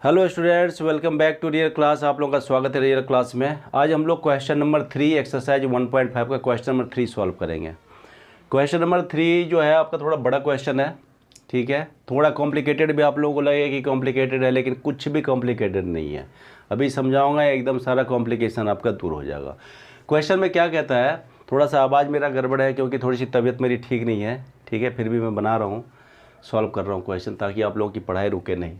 Hello students, welcome back to real class. आप लोगों का स्वागत है रियल क्लास में। आज हम लोग क्वेश्चन नंबर 3 एक्सरसाइज 1.5 का क्वेश्चन नंबर 3 सॉल्व करेंगे। क्वेश्चन नंबर 3 जो है आपका थोड़ा बड़ा क्वेश्चन है, ठीक है। थोड़ा कॉम्प्लिकेटेड भी आप लोगों को लगेगा कि कॉम्प्लिकेटेड है, लेकिन कुछ भी कॉम्प्लिकेटेड नहीं है। अभी समझाऊँगा, एकदम सारा कॉम्प्लिकेशन आपका दूर हो जाएगा। क्वेश्चन में क्या कहता है, थोड़ा सा आवाज़ मेरा गड़बड़ है क्योंकि थोड़ी सी तबीयत मेरी ठीक नहीं है, ठीक है। फिर भी मैं बना रहा हूँ, सॉल्व कर रहा हूँ क्वेश्चन, ताकि आप लोगों की पढ़ाई रुके नहीं।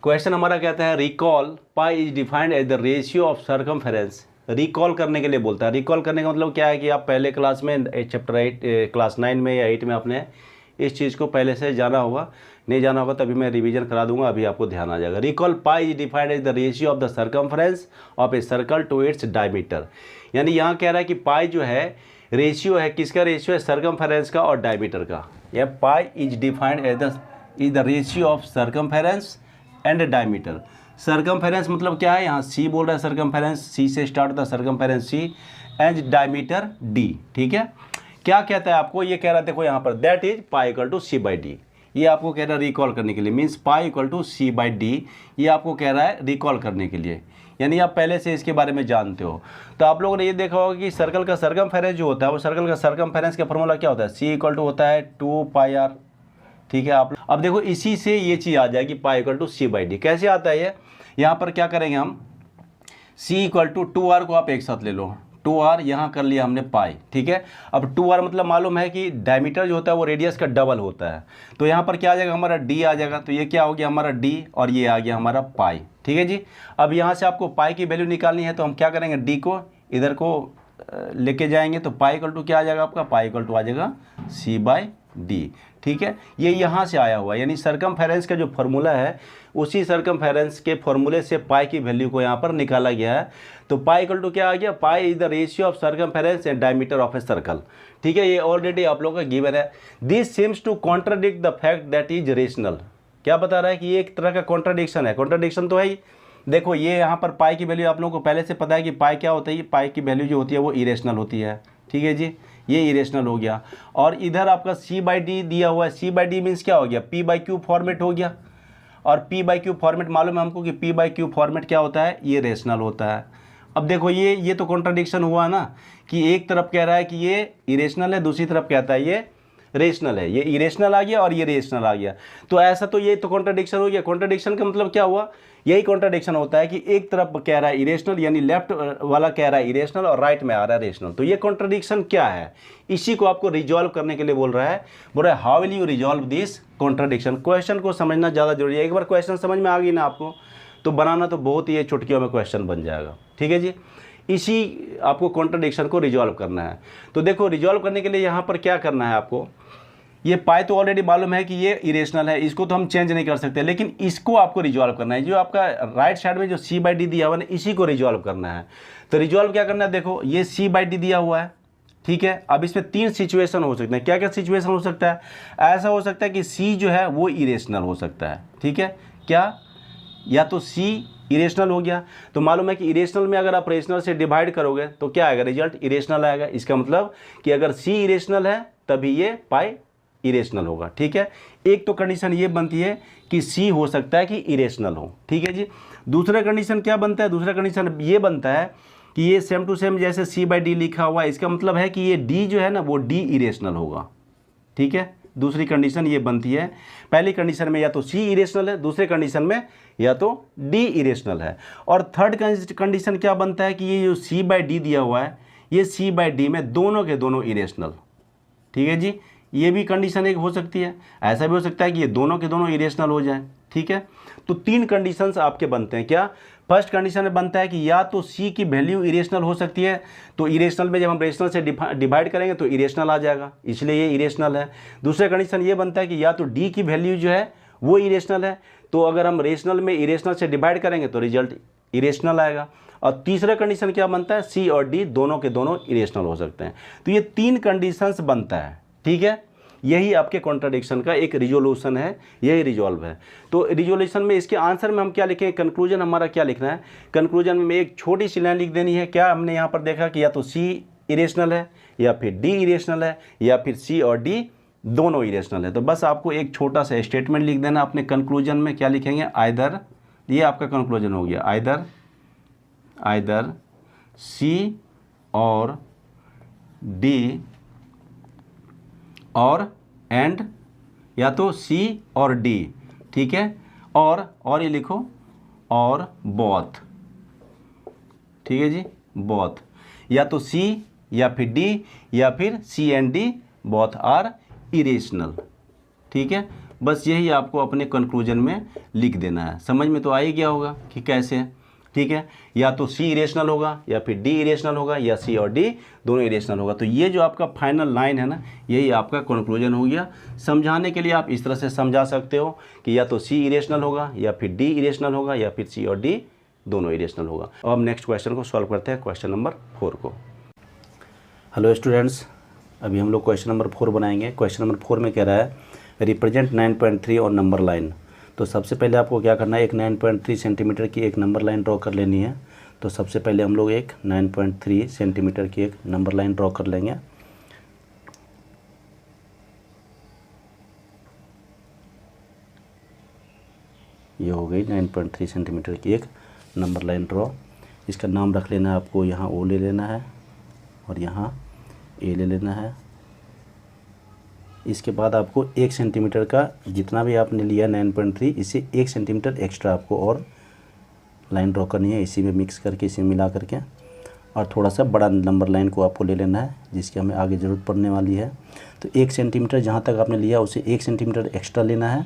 क्वेश्चन हमारा कहता है recall pi is defined as the ratio of circumference. Recall करने के लिए बोलता है। रिकॉल करने का मतलब क्या है कि आप पहले क्लास में चैप्टर 8 क्लास 9 में या 8 में आपने इस चीज़ को पहले से जाना होगा। नहीं जाना होगा तभी मैं रिवीजन करा दूंगा, अभी आपको ध्यान आ जाएगा। Recall pi is defined as the ratio of the circumference of a circle to its diameter. यानी यहाँ कह रहा है कि पाई जो है रेशियो है, किसका रेशियो है, सर्कमफेरेंस का और डायमीटर का। यह pi is defined as the ratio of circumference and diameter. Circumference मतलब क्या है, यहाँ सी बोल रहा है, सर्कमफेरेंस सी से स्टार्ट होता है, circumference C and diameter D, ठीक है। क्या कहता है आपको, ये कह रहा है देखो यहाँ पर that is pi equal to C by D. ये आपको कह रहा है रिकॉल करने के लिए, means pi equal to C by D. ये आपको कह रहा है रिकॉल करने के लिए, यानी आप पहले से इसके बारे में जानते हो। तो आप लोगों ने ये देखा होगा कि सर्कल का सर्कमफेरेंस जो होता है, वो सर्कल का सर्कमफेरेंस का फॉर्मूला क्या होता है, सी इक्वल टू होता है 2 पाई आर, ठीक है। आप अब देखो इसी से ये चीज़ आ जाएगी pi equal to C by D. कैसे आता है ये, यहाँ पर क्या करेंगे हम, सी इक्वल टू 2r को आप एक साथ ले लो, 2r यहाँ कर लिया हमने पाई, ठीक है। अब 2r मतलब मालूम है कि डायमीटर जो होता है वो रेडियस का डबल होता है। तो यहाँ पर क्या आ जाएगा, हमारा d आ जाएगा। तो ये क्या हो गया हमारा d और ये आ गया हमारा पाई, ठीक है जी। अब यहाँ से आपको पाई की वैल्यू निकालनी है, तो हम क्या करेंगे, d को इधर को लेके जाएंगे, तो पाई इक्वल टू क्या आ जाएगा आपका, पाई इक्वल टू आ जाएगा सी बाई डी, ठीक है। ये यहाँ से आया हुआ है, यानी सर्कमफेरेंस का जो फार्मूला है उसी सर्कमफेरेंस के फार्मूले से पाई की वैल्यू को यहाँ पर निकाला गया है। तो पाई इक्वल टू क्या आ गया, pi is the ratio of circumference and diameter of a circle, ठीक है। ये ऑलरेडी आप लोगों का गिवन है। This seems to contradict the fact that is rational. क्या बता रहा है कि ये एक तरह का कॉन्ट्राडिक्शन है। कॉन्ट्राडिक्शन तो है ही। देखो ये यहाँ पर पाई की वैल्यू आप लोगों को पहले से पता है कि पाई क्या होता है, पाई की वैल्यू जो होती है वो इरेशनल होती है, ठीक है जी। ये इरेशनल हो गया। और इधर आपका सी बाई डी दिया हुआ है। सी बाई डी मीन्स क्या हो गया, पी बाई क्यू फॉर्मेट हो गया। और पी बाई क्यू फॉर्मेट मालूम है हमको कि पी बाई क्यू फॉर्मेट क्या होता है, ये रेशनल होता है। अब देखो ये तो कॉन्ट्राडिक्शन हुआ ना, कि एक तरफ कह रहा है कि ये इरेशनल है, दूसरी तरफ कहता है ये रेशनल है। ये इरेशनल आ गया और ये रेशनल आ गया। तो ऐसा तो ये तो कॉन्ट्राडिक्शन हो गया। कॉन्ट्राडिक्शन का मतलब क्या हुआ, यही कॉन्ट्राडिक्शन होता है कि एक तरफ कह रहा है इरेशनल, यानी लेफ्ट वाला कह रहा है इरेशनल और राइट में आ रहा है रेशनल। तो ये कॉन्ट्राडिक्शन क्या है, इसी को आपको रिजॉल्व करने के लिए बोल रहा है how will you resolve this contradiction. Question को समझना ज़्यादा जरूरी है। एक बार क्वेश्चन समझ में आ गई ना आपको, तो बनाना तो बहुत ही चुटकियों में क्वेश्चन बन जाएगा, ठीक है जी। इसी आपको कॉन्ट्राडिक्शन को रिजॉल्व करना है। तो देखो रिजॉल्व करने के लिए यहाँ पर क्या करना है आपको, ये पाई तो ऑलरेडी मालूम है कि ये इरेशनल है, इसको तो हम चेंज नहीं कर सकते, लेकिन इसको आपको रिजॉल्व करना है। जो आपका राइट साइड में जो सी बाई डी दिया हुआ है, इसी को रिजॉल्व करना है। तो रिजॉल्व क्या करना है, देखो ये सी बाई डी दिया हुआ है, ठीक है। अब इसमें 3 सिचुएशन हो सकते हैं। क्या क्या सिचुएशन हो सकता है, ऐसा हो सकता है कि सी जो है वो इरेशनल हो सकता है, ठीक है। क्या, या तो सी इरेशनल हो गया, तो मालूम है कि इरेशनल में अगर आप रेशनल से डिवाइड करोगे तो क्या आएगा, रिजल्ट इरेशनल आएगा। इसका मतलब कि अगर सी इरेशनल है तभी ये पाई इरेशनल होगा, ठीक है। एक तो कंडीशन ये बनती है कि सी हो सकता है कि इरेशनल हो, ठीक है जी। दूसरा कंडीशन क्या बनता है, दूसरा कंडीशन ये बनता है कि ये सेम टू सेम जैसे सी बाई डी लिखा हुआ है, इसका मतलब है कि ये डी जो है ना वो डी इरेशनल होगा, ठीक है। दूसरी कंडीशन ये बनती है, पहली कंडीशन में या तो सी इरेशनल है, दूसरे कंडीशन में या तो डी इरेशनल है। और थर्ड कंडीशन क्या बनता है कि ये जो सी बाई डी दिया हुआ है, ये सी बाई डी में दोनों के दोनों इरेशनल, ठीक है जी। ये भी कंडीशन एक हो सकती है। ऐसा भी हो सकता है कि ये दोनों के दोनों इरेशनल हो जाए, ठीक है। तो 3 कंडीशंस आपके बनते हैं। क्या, फर्स्ट कंडीशन में बनता है कि या तो सी की वैल्यू इरेशनल हो सकती है, तो इरेशनल में जब हम रेशनल से डिवाइड करेंगे तो इरेशनल आ जाएगा, इसलिए ये इरेशनल है। दूसरा कंडीशन ये बनता है कि या तो डी की वैल्यू जो है वो इरेशनल है, तो अगर हम रेशनल में इरेशनल से डिवाइड करेंगे तो रिजल्ट इरेशनल आएगा। और तीसरा कंडीशन क्या बनता है, सी और डी दोनों के दोनों इरेशनल हो सकते हैं। तो ये 3 कंडीशंस बनता है, ठीक है। यही आपके कॉन्ट्राडिक्शन का एक रिजोल्यूशन है, यही रिजॉल्व है। तो रिजोल्यूशन में इसके आंसर में हम क्या लिखें, कंक्लूजन हमारा क्या लिखना है, कंक्लूजन में एक छोटी सी लाइन लिख देनी है। क्या हमने यहाँ पर देखा कि या तो सी इरेशनल है या फिर डी इरेशनल है या फिर सी और डी दोनों इरेशनल है। तो बस आपको एक छोटा सा स्टेटमेंट लिख देना अपने कंक्लूजन में। क्या लिखेंगे, आइदर ये आपका कंक्लूजन हो गया, आइदर सी और डी और एंड, या तो सी और डी, ठीक है, और ये लिखो और बोथ, ठीक है जी, बोथ, या तो सी या फिर डी या फिर C and D both are irrational, ठीक है। बस यही आपको अपने कंक्लूजन में लिख देना है। समझ में तो आ ही गया होगा कि कैसे है, ठीक है। या तो सी इरेशनल होगा या फिर डी इरेशनल होगा या सी और डी दोनों इरेशनल होगा। तो ये जो आपका फाइनल लाइन है ना, यही आपका कंक्लूजन हो गया। समझाने के लिए आप इस तरह से समझा सकते हो कि या तो सी इरेशनल होगा या फिर डी इरेशनल होगा या फिर सी और डी दोनों इरेशनल होगा। अब हम नेक्स्ट क्वेश्चन को सॉल्व करते हैं, क्वेश्चन नंबर 4 को। हेलो स्टूडेंट्स, अभी हम लोग क्वेश्चन नंबर 4 बनाएंगे। क्वेश्चन नंबर 4 में कह रहा है रिप्रेजेंट 9.3 और नंबर लाइन। तो सबसे पहले आपको क्या करना है, एक 9.3 सेंटीमीटर की एक नंबर लाइन ड्रॉ कर लेनी है। तो सबसे पहले हम लोग एक 9.3 सेंटीमीटर की एक नंबर लाइन ड्रॉ कर लेंगे। ये हो गई 9.3 सेंटीमीटर की एक नंबर लाइन ड्रॉ। इसका नाम रख लेना है आपको, यहाँ ओ ले लेना है और यहाँ ए ले लेना है। इसके बाद आपको 1 सेंटीमीटर का जितना भी आपने लिया 9.3, इससे 1 सेंटीमीटर एक्स्ट्रा आपको और लाइन ड्रॉ करनी है, इसी में मिक्स करके, इसी में मिला करके। और थोड़ा सा बड़ा नंबर लाइन को आपको ले लेना है, जिसकी हमें आगे ज़रूरत पड़ने वाली है। तो 1 सेंटीमीटर जहाँ तक आपने लिया उसे 1 सेंटीमीटर एक्स्ट्रा लेना है।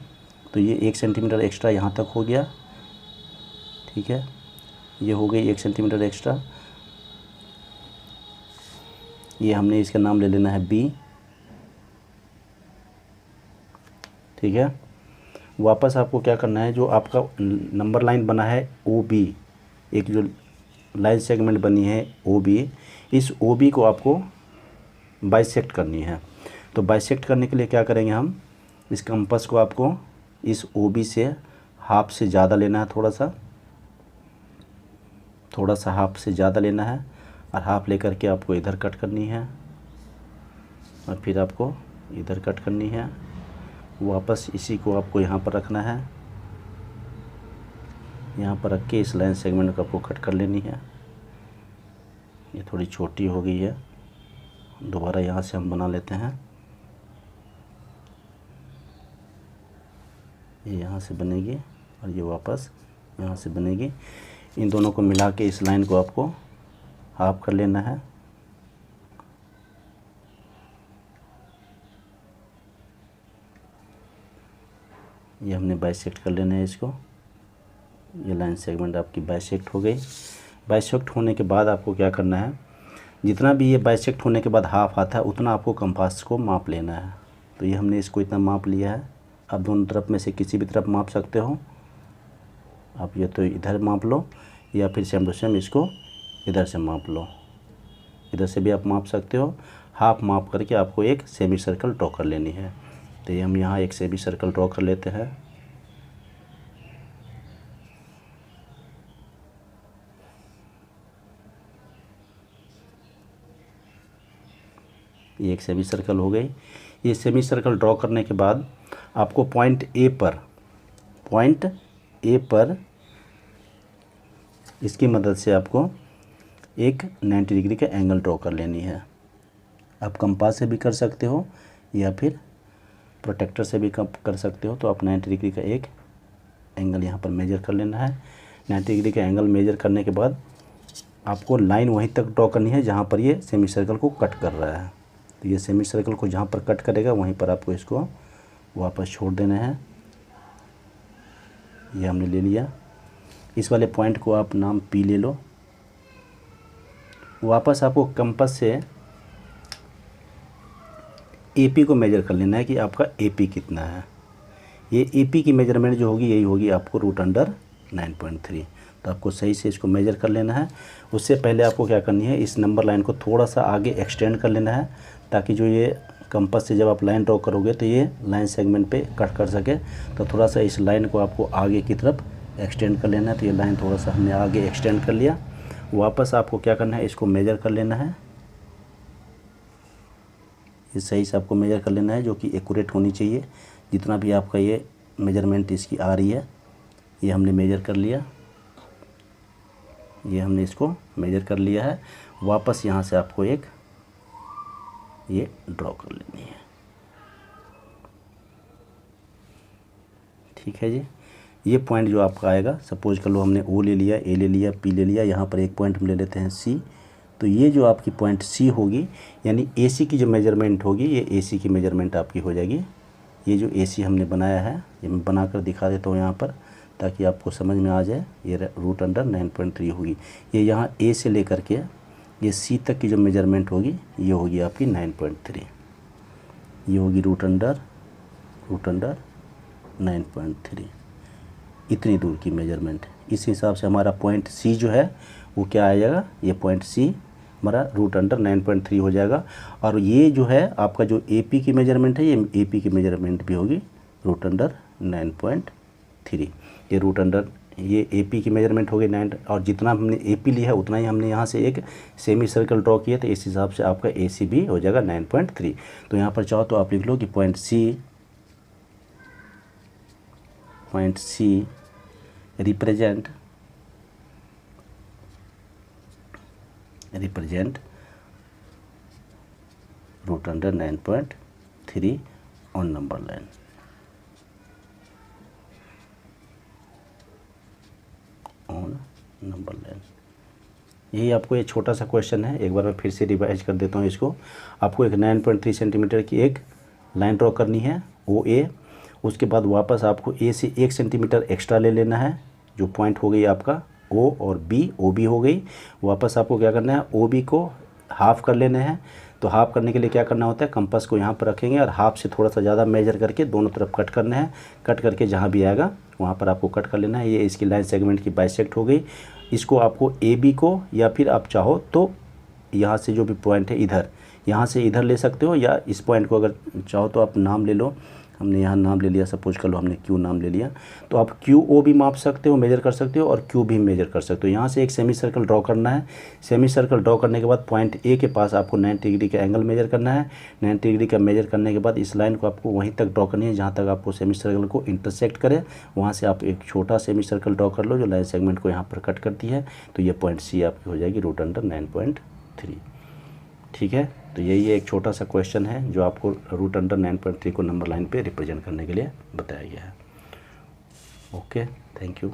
तो ये 1 सेंटीमीटर एक्स्ट्रा यहाँ तक हो गया, ठीक है। ये हो गई 1 सेंटीमीटर एक्स्ट्रा। ये हमने इसका नाम ले लेना है बी, ठीक है। वापस आपको क्या करना है, जो आपका नंबर लाइन बना है ओ बी, एक जो लाइन सेगमेंट बनी है ओ बी, इस ओ बी को आपको बाइसेक्ट करनी है। तो बाइसेक्ट करने के लिए क्या करेंगे हम, इस कंपास को आपको इस ओ बी से हाफ से ज़्यादा लेना है, थोड़ा सा हाफ से ज़्यादा लेना है, और हाफ लेकर के आपको इधर कट करनी है और फिर आपको इधर कट करनी है। वापस इसी को आपको यहाँ पर रखना है, यहाँ पर रख के इस लाइन सेगमेंट को आपको कट कर लेनी है। ये थोड़ी छोटी हो गई है, दोबारा यहाँ से हम बना लेते हैं। ये यहाँ से बनेगी और ये वापस यहाँ से बनेगी। इन दोनों को मिला के इस लाइन को आपको हाफ कर लेना है। ये हमने बाइसेक्ट कर लेना है इसको। ये लाइन सेगमेंट आपकी बाइसेक्ट हो गई। बाइसेक्ट होने के बाद आपको क्या करना है, जितना भी ये बाइसेक्ट होने के बाद हाफ आता है उतना आपको कंपास को माप लेना है। तो ये हमने इसको इतना माप लिया है। आप दोनों तरफ में से किसी भी तरफ माप सकते हो। आप ये तो इधर माप लो या फिर सेम टू सेम इसको इधर से माप लो, इधर से भी आप माप सकते हो। हाफ माप करके आपको एक सेमी सर्कल ड्रॉ कर लेनी है। तो ये हम यहाँ एक सेमी सर्कल ड्रॉ कर लेते हैं। ये एक सेमी सर्कल हो गई। ये सेमी सर्कल ड्रॉ करने के बाद आपको पॉइंट ए पर इसकी मदद से आपको एक 90 डिग्री का एंगल ड्रॉ कर लेनी है। आप कंपास से भी कर सकते हो या फिर प्रोटेक्टर से भी कर सकते हो। तो आप 90 डिग्री का एक एंगल यहाँ पर मेजर कर लेना है। 90 डिग्री का एंगल मेजर करने के बाद आपको लाइन वहीं तक ड्रॉ करनी है जहाँ पर ये सेमी सर्कल को कट कर रहा है। तो ये सेमी सर्कल को जहाँ पर कट करेगा वहीं पर आपको इसको वापस छोड़ देना है। ये हमने ले लिया। इस वाले पॉइंट को आप नाम पी ले लो। वापस आपको कंपास से एपी को मेजर कर लेना है कि आपका एपी कितना है। ये एपी की मेजरमेंट जो होगी यही होगी आपको √9.3। तो आपको सही से इसको मेजर कर लेना है। उससे पहले आपको क्या करनी है, इस नंबर लाइन को थोड़ा सा आगे एक्सटेंड कर लेना है, ताकि जो ये कंपास से जब आप लाइन ड्रॉ करोगे तो ये लाइन सेगमेंट पे कट कर सके। तो थोड़ा सा इस लाइन को आपको आगे की तरफ एक्सटेंड कर लेना है। तो ये लाइन थोड़ा सा हमने आगे एक्सटेंड कर लिया। वापस आपको क्या करना है, इसको मेजर कर लेना है। ये सही से आपको मेजर कर लेना है, जो कि एक्यूरेट होनी चाहिए। जितना भी आपका ये मेजरमेंट इसकी आ रही है ये हमने मेजर कर लिया, ये हमने इसको मेजर कर लिया है। वापस यहाँ से आपको एक ये ड्रॉ कर लेनी है, ठीक है जी। ये पॉइंट जो आपका आएगा, सपोज कर लो हमने ओ ले लिया, ए ले लिया, पी ले लिया, यहाँ पर एक पॉइंट हम ले लेते हैं सी। तो ये जो आपकी पॉइंट सी होगी, यानी ए सी की जो मेजरमेंट होगी, ये ए सी की मेजरमेंट आपकी हो जाएगी। ये जो ए सी हमने बनाया है, ये मैं बना कर दिखा देता हूँ यहाँ पर, ताकि आपको समझ में आ जाए। ये रूट अंडर 9.3 होगी। ये यहाँ ए से लेकर के ये सी तक की जो मेजरमेंट होगी, ये होगी आपकी 9.3। ये होगी रूट अंडर 9.3, इतनी दूर की मेजरमेंट। इस हिसाब से हमारा पॉइंट सी जो है वो क्या आ जाएगा, ये पॉइंट सी हमारा रूट अंडर 9.3 हो जाएगा। और ये जो है आपका जो ए पी की मेजरमेंट है, ये ए पी की मेजरमेंट भी होगी रूट अंडर 9.3। ये रूट अंडर, ये ए पी की मेजरमेंट हो गई 9, और जितना हमने ए पी लिया है उतना ही हमने यहाँ से एक सेमी सर्कल ड्रॉ किया, तो इस हिसाब से आपका ए सी भी हो जाएगा 9.3। तो यहाँ पर चाहो तो आप लिख लो कि point C represent root under 9.3 on number line. यही आपको ये छोटा सा क्वेश्चन है। एक बार मैं फिर से रिवाइज कर देता हूँ इसको। आपको एक 9.3 सेंटीमीटर की एक लाइन ड्रॉ करनी है ओ ए। उसके बाद वापस आपको ए से 1 सेंटीमीटर एक्स्ट्रा ले लेना है, जो पॉइंट हो गई आपका ओ और बी, ओ बी हो गई। वापस आपको क्या करना है, ओ बी को हाफ़ कर लेना है। तो हाफ़ करने के लिए क्या करना होता है, कंपास को यहाँ पर रखेंगे और हाफ़ से थोड़ा सा ज़्यादा मेजर करके दोनों तरफ कट करना है। कट करके जहाँ भी आएगा वहाँ पर आपको कट कर लेना है। ये इसकी लाइन सेगमेंट की बाइसेक्ट हो गई। इसको आपको ए बी को, या फिर आप चाहो तो यहाँ से जो भी पॉइंट है इधर, यहाँ से इधर ले सकते हो, या इस पॉइंट को अगर चाहो तो आप नाम ले लो। हमने यहाँ नाम ले लिया, सपोज कर लो हमने क्यू नाम ले लिया। तो आप क्यू ओ भी माप सकते हो, मेजर कर सकते हो, और क्यू भी मेजर कर सकते हो। यहाँ से एक सेमी सर्कल ड्रॉ करना है। सेमी सर्कल ड्रॉ करने के बाद पॉइंट ए के पास आपको 90 डिग्री का एंगल मेजर करना है। 90 डिग्री का मेजर करने के बाद इस लाइन को आपको वहीं तक ड्रॉ करनी है जहाँ तक आपको सेमी सर्कल को इंटरसेक्ट करे। वहाँ से आप एक छोटा सेमी सर्कल ड्रॉ कर लो जो लाइन सेगमेंट को यहाँ पर कट करती है। तो ये पॉइंट सी आपकी हो जाएगी रूट अंडर 9.3, ठीक है। तो यही एक छोटा सा क्वेश्चन है जो आपको रूट अंडर 9.3 को नंबर लाइन पे रिप्रेजेंट करने के लिए बताया गया है। Okay, thank you.